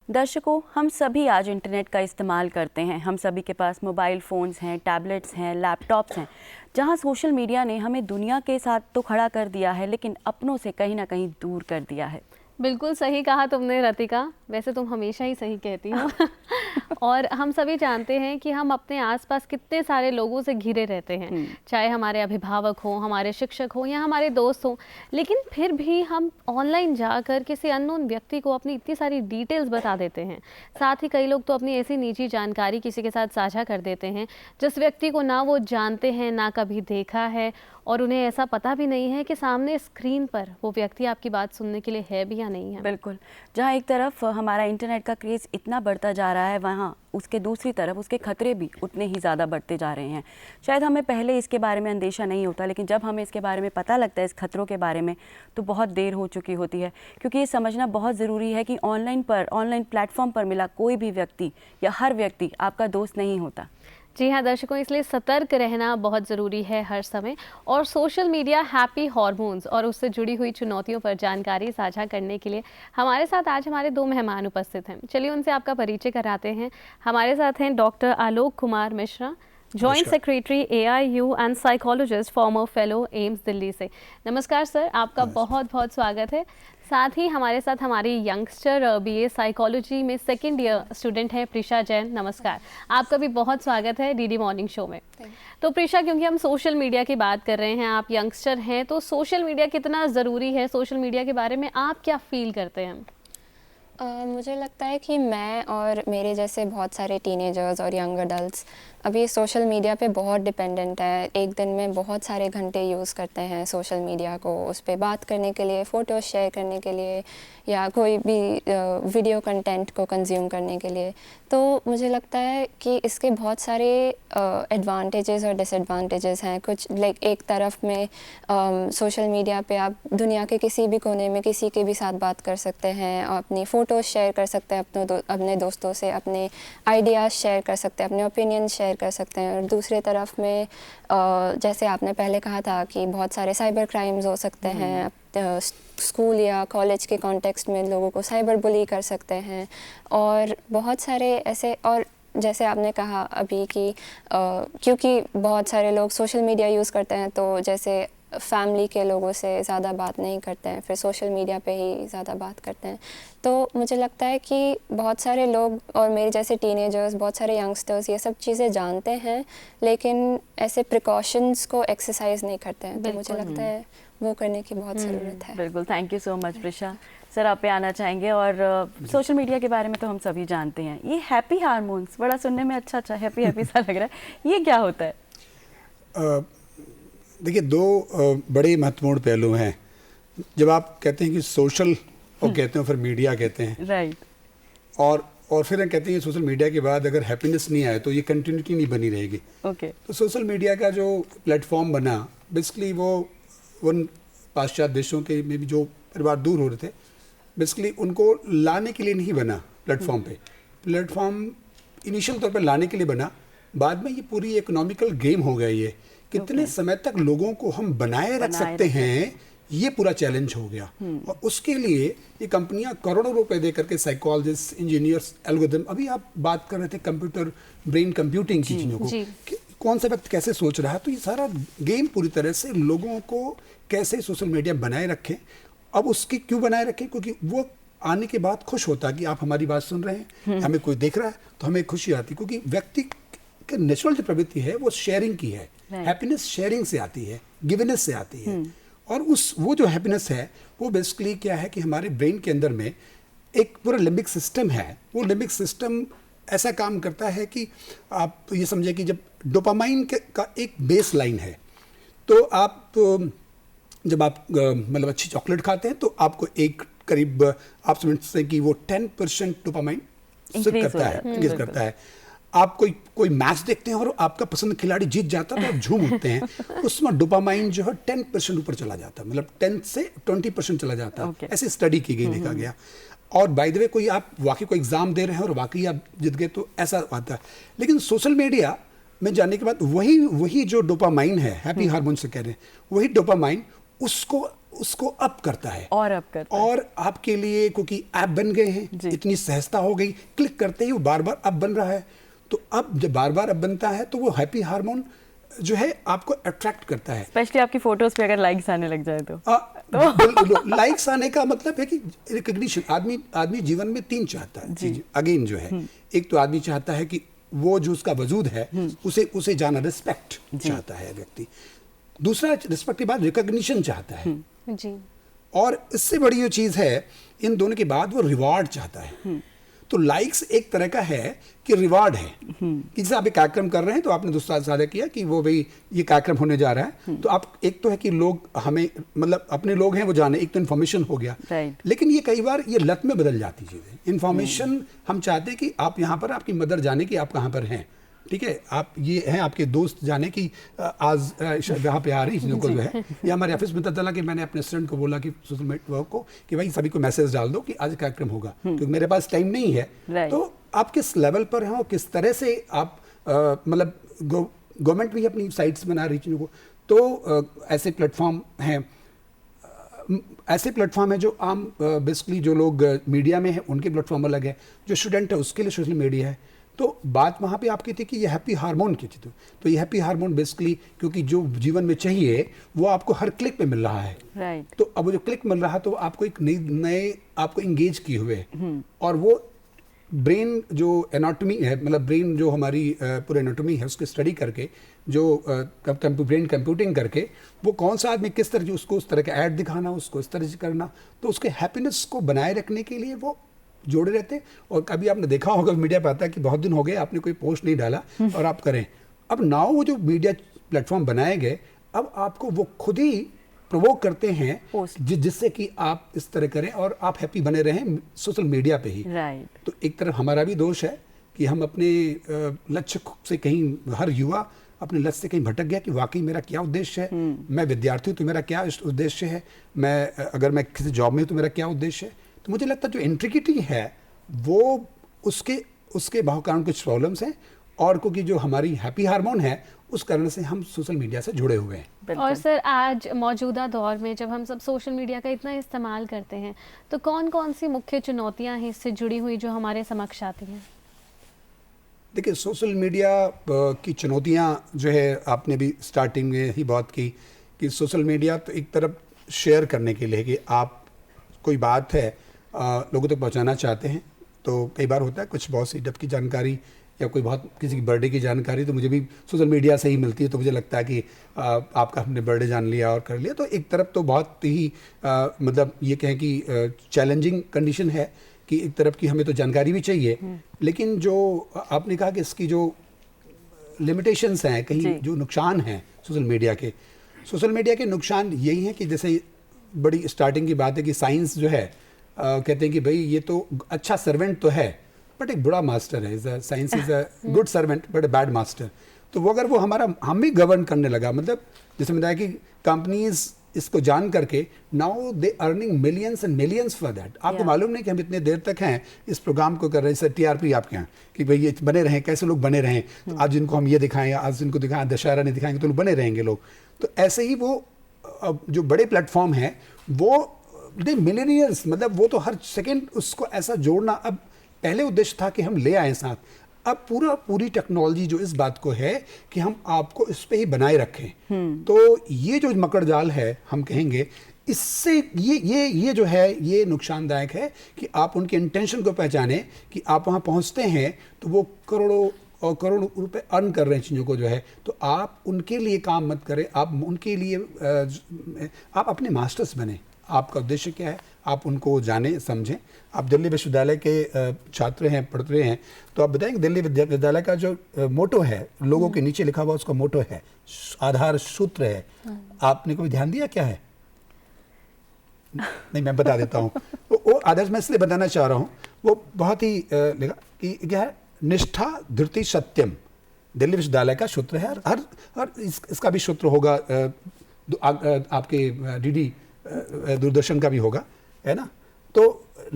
दर्शकों, हम सभी आज इंटरनेट का इस्तेमाल करते हैं। हम सभी के पास मोबाइल फ़ोन्स हैं, टैबलेट्स हैं, लैपटॉप्स हैं, जहां सोशल मीडिया ने हमें दुनिया के साथ तो खड़ा कर दिया है, लेकिन अपनों से कहीं ना कहीं दूर कर दिया है। बिल्कुल सही कहा तुमने रतिका। वैसे तुम हमेशा ही सही कहती हो। और हम सभी जानते हैं कि हम अपने आसपास कितने सारे लोगों से घिरे रहते हैं, चाहे हमारे अभिभावक हो, हमारे शिक्षक हो या हमारे दोस्त हो, लेकिन फिर भी हम ऑनलाइन जाकर किसी अननोन व्यक्ति को अपनी इतनी सारी डिटेल्स बता देते हैं। साथ ही कई लोग तो अपनी ऐसी निजी जानकारी किसी के साथ साझा कर देते हैं जिस व्यक्ति को ना वो जानते हैं, ना कभी देखा है, और उन्हें ऐसा पता भी नहीं है कि सामने स्क्रीन पर वो व्यक्ति आपकी बात सुनने के लिए है भी या नहीं है। बिल्कुल, जहाँ एक तरफ हमारा इंटरनेट का क्रेज़ इतना बढ़ता जा रहा है, वहाँ उसके दूसरी तरफ उसके खतरे भी उतने ही ज़्यादा बढ़ते जा रहे हैं। शायद हमें पहले इसके बारे में अंदेशा नहीं होता, लेकिन जब हमें इसके बारे में पता लगता है, इस खतरों के बारे में, तो बहुत देर हो चुकी होती है। क्योंकि ये समझना बहुत ज़रूरी है कि ऑनलाइन प्लेटफॉर्म पर मिला कोई भी व्यक्ति या हर व्यक्ति आपका दोस्त नहीं होता। जी हाँ दर्शकों, इसलिए सतर्क रहना बहुत ज़रूरी है हर समय। और सोशल मीडिया हैप्पी हॉर्मोन्स और उससे जुड़ी हुई चुनौतियों पर जानकारी साझा करने के लिए हमारे साथ आज हमारे दो मेहमान उपस्थित हैं। चलिए उनसे आपका परिचय कराते हैं। हमारे साथ हैं doctor Alok Kumar Mishra, joint secretary AIU and psychologist, farmer fellow AIIMS Delhi से। नमस्कार सर, आपका बहुत बहुत स्वागत है। साथ ही हमारे साथ हमारी यंगस्टर BA साइकोलॉजी में सेकेंड ईयर स्टूडेंट है प्रिशा जैन। नमस्कार, आपका भी बहुत स्वागत है DD मॉर्निंग शो में। तो प्रिशा, क्योंकि हम सोशल मीडिया की बात कर रहे हैं, आप यंगस्टर हैं, तो सोशल मीडिया कितना ज़रूरी है, सोशल मीडिया के बारे में आप क्या फील करते हैं? मुझे लगता है कि मैं और मेरे जैसे बहुत सारे टीनेजर्स और यंग अडल्ट्स अभी सोशल मीडिया पे बहुत डिपेंडेंट है। एक दिन में बहुत सारे घंटे यूज़ करते हैं सोशल मीडिया को, उस पर बात करने के लिए, फ़ोटोज़ शेयर करने के लिए, या कोई भी वीडियो कंटेंट को कंज्यूम करने के लिए। तो मुझे लगता है कि इसके बहुत सारे एडवांटेजेस और डिसएडवांटेजेस हैं। कुछ लाइक एक तरफ में सोशल मीडिया पे आप दुनिया के किसी भी कोने में किसी के भी साथ बात कर सकते हैं, अपनी फ़ोटोज़ शेयर कर सकते हैं अपने दोस्तों से, अपने आइडियाज़ शेयर कर सकते हैं, अपने ओपिनियन शेयर कर सकते हैं। और दूसरे तरफ में जैसे आपने पहले कहा था कि बहुत सारे साइबर क्राइम्स हो सकते हैं। स्कूल या कॉलेज के कॉन्टेक्स्ट में लोगों को साइबर बुली कर सकते हैं, और बहुत सारे ऐसे। और जैसे आपने कहा अभी कि क्योंकि बहुत सारे लोग सोशल मीडिया यूज़ करते हैं, तो जैसे फैमिली के लोगों से ज़्यादा बात नहीं करते हैं, फिर सोशल मीडिया पे ही ज़्यादा बात करते हैं। तो मुझे लगता है कि बहुत सारे लोग और मेरे जैसे टीनेजर्स, बहुत सारे यंगस्टर्स ये सब चीज़ें जानते हैं, लेकिन ऐसे प्रिकॉशंस को एक्सरसाइज नहीं करते हैं। तो मुझे लगता है वो करने की बहुत ज़रूरत है। बिल्कुल, thank you so much Prisha. Sir, आप पे आना चाहेंगे। और सोशल मीडिया के बारे में तो हम सभी जानते हैं, ये हैप्पी हार्मोन्स, बड़ा सुनने में अच्छा हैप्पी हैप्पी सा लग रहा है, ये क्या होता है? देखिए, दो बड़े महत्वपूर्ण पहलू हैं। जब आप कहते हैं कि सोशल और कहते हैं, फिर मीडिया कहते हैं, राइट, और फिर हम कहते हैं कि सोशल मीडिया के बाद अगर हैप्पीनेस नहीं आए तो ये कंटिन्यूटी नहीं बनी रहेगी। ओके। तो सोशल मीडिया का जो प्लेटफॉर्म बना, बेसिकली वो उन पाश्चात्य देशों के में भी जो परिवार दूर हो रहे थे, बेसिकली उनको लाने के लिए नहीं बना प्लेटफॉर्म पे। प्लेटफॉर्म इनिशियल तौर पे लाने के लिए बना, बाद में ये पूरी इकोनॉमिकल गेम हो गया। ये कितने समय तक लोगों को हम बनाए रख सकते हैं, ये पूरा चैलेंज हो गया। और उसके लिए ये कंपनियां करोड़ों रुपए दे करके साइकोलॉजिस्ट, इंजीनियर्स, एल्गोरिथम, अभी आप बात कर रहे थे कंप्यूटर ब्रेन कंप्यूटिंग की चीज़ों को, कौन सा व्यक्ति कैसे सोच रहा है, तो ये सारा गेम पूरी तरह से लोगों को कैसे सोशल मीडिया बनाए रखें। अब उसकी क्यों बनाए रखें? क्योंकि वो आने के बाद खुश होता है कि आप हमारी बात सुन रहे हैं, हमें कोई देख रहा है, तो हमें खुशी आती है। क्योंकि व्यक्ति की नेचुरल जो प्रवृत्ति है वो शेयरिंग की है। हैप्पीनेस शेयरिंग से आती है, गिवनेस से आती है। और वो जो हैप्पीनेस है वो बेसिकली क्या है कि हमारे ब्रेन के अंदर में एक पूरा लिम्बिक सिस्टम है। वो लिम्बिक सिस्टम ऐसा काम करता है कि आप ये समझे कि जब डोपामाइन का एक बेस लाइन है, तो आप जब आप मतलब अच्छी चॉकलेट खाते हैं तो आपको एक करीब आप समझते हैं कि वो 10% डोपामाइन इंक्रीज करता है। आप कोई मैच देखते हैं और आपका पसंद खिलाड़ी जीत जाता है तो आप झूम उठते हैं, उसमें डोपामाइन जो है 10% ऊपर चला जाता है, मतलब 10 से 20% चला जाता है। ऐसी स्टडी की गई, देखा गया। और बाय द वे कोई आप वाकई कोई एग्जाम दे रहे हैं और वाकई आप जीत गए तो ऐसा आता है। लेकिन सोशल मीडिया में जाने के बाद वही जो डोपामाइन है, हैप्पी हार्मोन से कह रहे हैं, वही डोपामाइन उसको उसको अप करता है और अप करता है। और आपके लिए क्योंकि ऐप बन गए हैं, जी। इतनी सहजता हो गई, क्लिक करते ही वो बार बार अप बन रहा है। तो अब जब बार बार अप बनता है तो वो हैप्पी हार्मोन जो है आपको अट्रैक्ट करता है। स्पेशली आपकी फोटोज पे अगर लाइक्स आने लग जाए तो लाइक्स आने का मतलब है कि रिकग्निशन, आदमी जीवन में 3 चाहता है अगेन जो है। एक तो आदमी चाहता है कि वो जो उसका वजूद है उसे जाना, रिस्पेक्ट चाहता है व्यक्ति। दूसरा, रिस्पेक्ट के बाद रिकग्निशन चाहता है जी। और इससे बड़ी जो चीज है इन दोनों के बाद वो रिवार्ड चाहता है। तो लाइक्स एक तरह का है कि रिवार्ड है कि जैसे आप एक कार्यक्रम कर रहे हैं तो आपने दूसरा साझा किया कि वो भाई ये कार्यक्रम होने जा रहा है, तो आप एक तो है कि लोग हमें मतलब अपने लोग हैं वो जाने, एक तो इन्फॉर्मेशन हो गया। Right. लेकिन ये कई बार ये लत में बदल जाती चीजें। इन्फॉर्मेशन हम चाहते हैं कि आप यहाँ पर, आपकी मदर जाने कि आप कहाँ पर हैं, ठीक है, आप ये हैं, आपके दोस्त जाने की आज यहाँ पे आ रही चीज़ों को जो है, या हमारे ऑफिस में पता चला कि मैंने अपने स्टूडेंट को बोला कि सोशल नेटवर्क को कि भाई सभी को मैसेज डाल दो कि आज कार्यक्रम होगा, क्योंकि मेरे पास टाइम नहीं है। Right. तो आप किस लेवल पर हैं और किस तरह से आप मतलब गवर्नमेंट भी अपनी साइट्स बना रही चीज़ों को, तो ऐसे प्लेटफॉर्म हैं जो आम बेसिकली जो लोग मीडिया में हैं उनके प्लेटफॉर्म अलग है, जो स्टूडेंट है उसके लिए सोशल मीडिया है। तो बात वहाँ पे आपकी थी कि ये हैप्पी हार्मोन की थी, तो ये हैप्पी हार्मोन बेसिकली क्योंकि जो जीवन में चाहिए वो आपको हर क्लिक पे मिल रहा है। राइट। तो अब वो जो क्लिक मिल रहा है तो आपको एक नए आपको इंगेज किए हुए, और वो ब्रेन जो एनाटॉमी है, मतलब ब्रेन जो हमारी पूरे एनाटॉमी है उसकी स्टडी करके, जो ब्रेन कंप्यूटिंग करके वो कौन सा आदमी किस तरह, उसको उस तरह का ऐड दिखाना, उसको इस तरह से करना, तो उसके हैप्पीनेस को बनाए रखने के लिए वो जोड़े रहते। और कभी आपने देखा होगा मीडिया पे आता है कि बहुत दिन हो गए आपने कोई पोस्ट नहीं डाला और आप करें। अब नाउ वो जो मीडिया प्लेटफॉर्म बनाए गए, अब आपको वो खुद ही प्रोवोक करते हैं जिससे कि आप इस तरह करें और आप हैप्पी बने रहें सोशल मीडिया पे ही। राइट। तो एक तरफ हमारा भी दोष है कि हम अपने लक्ष्य से कहीं, हर युवा अपने लक्ष्य से कहीं भटक गया कि वाकई मेरा क्या उद्देश्य है, मैं विद्यार्थी हूँ तो मेरा क्या उद्देश्य है, मैं अगर मैं किसी जॉब में हूँ तो मेरा क्या उद्देश्य है। तो मुझे लगता है जो इंट्रिकिटी है वो उसके बहुत कारण कुछ प्रॉब्लम्स हैं, और क्योंकि जो हमारी हैप्पी हार्मोन है उस कारण से हम सोशल मीडिया से जुड़े हुए हैं। और सर आज मौजूदा दौर में जब हम सब सोशल मीडिया का इतना इस्तेमाल करते हैं तो कौन कौन सी मुख्य चुनौतियां हैं इससे जुड़ी हुई जो हमारे समक्ष आती हैं? देखिए, सोशल मीडिया की चुनौतियां जो है आपने भी स्टार्टिंग में ही बात की कि सोशल मीडिया तो एक तरफ शेयर करने के लिए कि आप कोई बात है लोगों तक पहुंचाना चाहते हैं, तो कई बार होता है कुछ बहुत सी डब की जानकारी या कोई बहुत किसी की बर्थडे की जानकारी तो मुझे भी सोशल मीडिया से ही मिलती है, तो मुझे लगता है कि आपका हमने बर्थडे जान लिया और कर लिया। तो एक तरफ तो बहुत ही मतलब ये कहें कि चैलेंजिंग कंडीशन है कि एक तरफ की हमें तो जानकारी भी चाहिए, लेकिन जो आपने कहा कि इसकी जो लिमिटेशंस हैं, कहीं जो नुकसान हैं सोशल मीडिया के नुकसान यही हैं कि जैसे बड़ी स्टार्टिंग की बात है कि साइंस जो है कहते हैं कि भाई ये तो अच्छा सर्वेंट तो है बट एक बुरा मास्टर है, science is a good servant but a bad master. तो वो अगर वो हम भी गवर्न करने लगा, मतलब जैसे बताया कि कंपनीज इसको जान करके now they earning millions and millions for that. आपको मालूम नहीं कि हम इतने देर तक हैं इस प्रोग्राम को कर रहे हैं, सर टीआरपी आपके यहाँ कि भाई ये बने रहें, कैसे लोग बने रहें, तो आज इनको हम ये दिखाएं, आज इनको दिखाएं, दशहरा नहीं दिखाएंगे तो लोग बने रहेंगे लोग। तो ऐसे ही वो जो बड़े प्लेटफॉर्म हैं वो दे मिलियनियर्स, मतलब वो तो हर सेकेंड उसको ऐसा जोड़ना। अब पहले उद्देश्य था कि हम ले आए साथ, अब पूरी टेक्नोलॉजी जो इस बात को है कि हम आपको इस पे ही बनाए रखें। तो ये जो मकड़ जाल है हम कहेंगे, इससे ये जो है ये नुकसानदायक है कि आप उनके इंटेंशन को पहचाने कि आप वहाँ पहुँचते हैं तो वो करोड़ों रुपए अर्न कर रहे हैं चीज़ों को जो है, तो आप उनके लिए काम मत करें, आप उनके लिए आप अपने मास्टर्स बने। आपका उद्देश्य क्या है आप उनको जाने समझें। आप दिल्ली विश्वविद्यालय के छात्र हैं, पढ़ रहे हैं, तो आप बताएंगे दिल्ली विश्वविद्यालय का जो मोटो है, लोगों के नीचे लिखा हुआ उसका मोटो है, आधार सूत्र है, आपने कोई ध्यान दिया क्या है? नहीं, मैं बता देता हूँ। वो आदर्श मैं इसलिए बताना चाह रहा हूँ, वो बहुत ही लिखा कि क्या है, निष्ठा धृति सत्यम, दिल्ली विश्वविद्यालय का सूत्र है। हर इसका भी सूत्र होगा, आपके डीडी दूरदर्शन का भी होगा, है ना। तो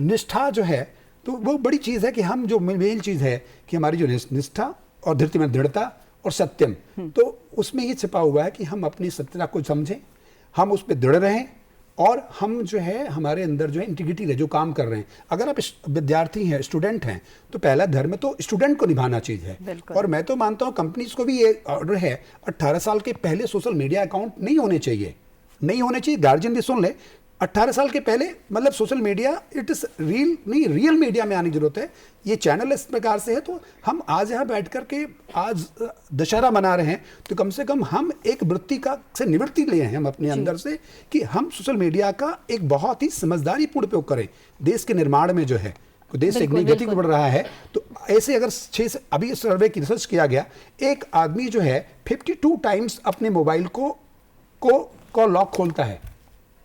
निष्ठा जो है तो वो बड़ी चीज़ है कि हम जो मेन चीज़ है कि हमारी जो निष्ठा और धृति में दृढ़ता और सत्यम, तो उसमें ये छिपा हुआ है कि हम अपनी सत्यता को समझें, हम उस पर दृढ़ रहें और हम जो है हमारे अंदर जो है इंटीग्रिटी रहे, जो काम कर रहे हैं। अगर आप विद्यार्थी हैं, स्टूडेंट हैं, तो पहला धर्म तो स्टूडेंट को निभाना चीज़ है। और मैं तो मानता हूँ कंपनीज को भी ये ऑर्डर है, 18 साल के पहले सोशल मीडिया अकाउंट नहीं होने चाहिए, नहीं होने चाहिए। गार्जियन भी सुन ले, 18 साल के पहले मतलब social media it is real नहीं, रियल मीडिया में आने की जरूरत है। ये चैनल इस प्रकार से है, तो हम आज यहाँ बैठ कर के आज दशहरा मना रहे हैं, तो कम से कम हम एक वृत्ति का से निवृत्ति ले हैं हम अपने अंदर से, कि हम सोशल मीडिया का एक बहुत ही समझदारीपूर्ण उपयोग करें देश के निर्माण में। जो है देश एक नई गति को बढ़ रहा है, तो ऐसे अगर 6 से अभी सर्वे की रिसर्च किया गया, एक आदमी जो है 52 टाइम्स अपने मोबाइल को लॉक खोलता है,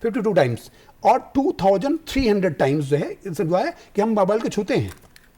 52 टाइम्स, और 2300 टाइम्स जो है इससे हुआ है कि हम मोबाइल को छूते हैं,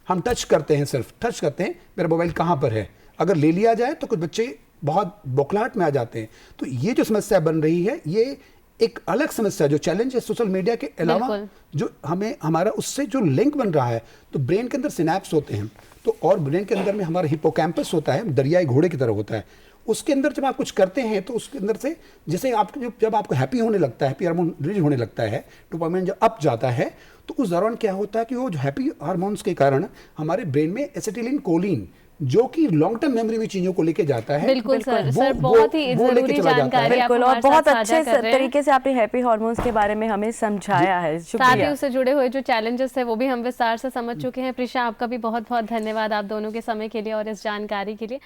हम टच करते हैं, सिर्फ टच करते हैं मेरा मोबाइल कहाँ पर है। अगर ले लिया जाए तो कुछ बच्चे बहुत बौखलाहट में आ जाते हैं। तो ये जो समस्या बन रही है, ये एक अलग समस्या, जो चैलेंज है सोशल मीडिया के अलावा, जो हमें हमारा उससे जो लिंक बन रहा है, तो ब्रेन के अंदर सिनैप्स होते हैं, तो और ब्रेन के अंदर में हमारा हिपोकैम्पस होता है, दरियाई घोड़े की तरह होता है। उसके अंदर जब आप कुछ करते हैं तो उसके अंदर से जैसे आपको जब आपको हैप्पी होने लगता है, हैप्पी हार्मोन रिलीज होने लगता है, डोपामाइन जब अप जाता है, तो उस दौरान क्या होता है कि वो जो हैप्पी हार्मोन्स के कारण हमारे ब्रेन में एसिटिलीन कोलिन, जो कि लॉन्ग टर्म मेमोरी में चीजों को लेके जाता है। बिल्कुल सर, सर बहुत ही जरूरी जानकारी आप बिल्कुल, और बहुत अच्छे तरीके से आपने हैप्पी हार्मोन्स हार्मोन्स के बारे में हमें समझाया है। साथ ही उससे जुड़े हुए जो चैलेंजेस है वो भी हम विस्तार से समझ चुके हैं। प्रिशा, आपका भी बहुत बहुत धन्यवाद आप दोनों के समय के लिए और इस जानकारी के लिए।